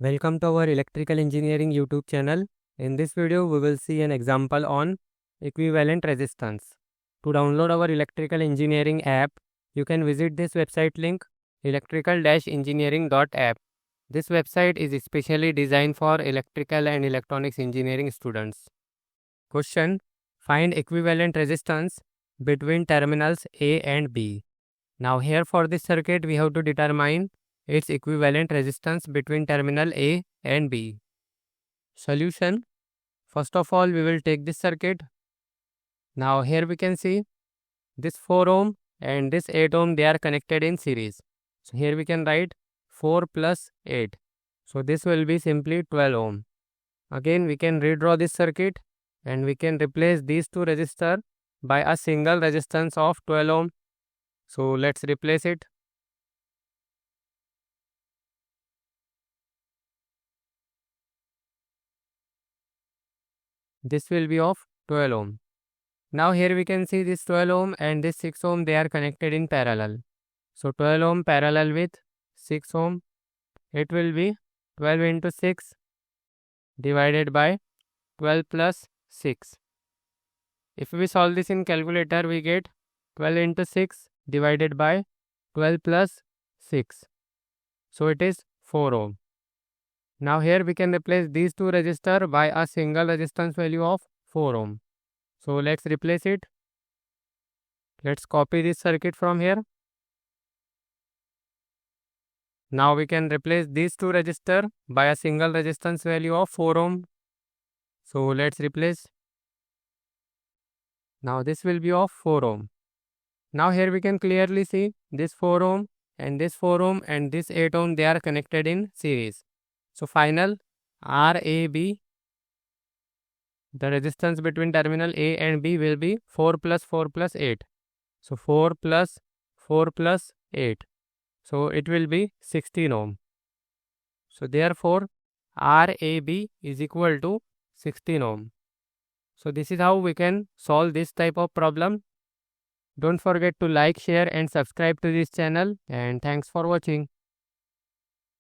Welcome to our Electrical Engineering YouTube channel. In this video, we will see an example on equivalent resistance. To download our Electrical Engineering app, you can visit this website link electrical-engineering.app. This website is especially designed for electrical and electronics engineering students. Question: find equivalent resistance between terminals A and B. Now here for this circuit, we have to determine its equivalent resistance between terminal A and B. Solution: first of all, we will take this circuit. Now here we can see this 4 ohm and this 8 ohm, they are connected in series. So here we can write 4 plus 8. So this will be simply 12 ohm. Again we can redraw this circuit and we can replace these two resistors by a single resistance of 12 ohm. So let's replace it. This will be of 12 ohm. Now here we can see this 12 ohm and this 6 ohm, they are connected in parallel. So 12 ohm parallel with 6 ohm, it will be 12 into 6 divided by 12 plus 6. If we solve this in calculator, we get 12 into 6 divided by 12 plus 6. So it is 4 ohm. Now here we can replace these two resistors by a single resistance value of 4 ohm. So let's replace it. Let's copy this circuit from here. Now we can replace these two resistors by a single resistance value of 4 ohm. So let's replace. Now this will be of 4 ohm. Now here we can clearly see this 4 ohm and this 4 ohm and this 8 ohm, they are connected in series. So final RAB, the resistance between terminal A and B will be 4 plus 4 plus 8. So 4 plus 4 plus 8. So it will be 16 ohm. So therefore RAB is equal to 16 ohm. So this is how we can solve this type of problem. Don't forget to like, share and subscribe to this channel, and thanks for watching.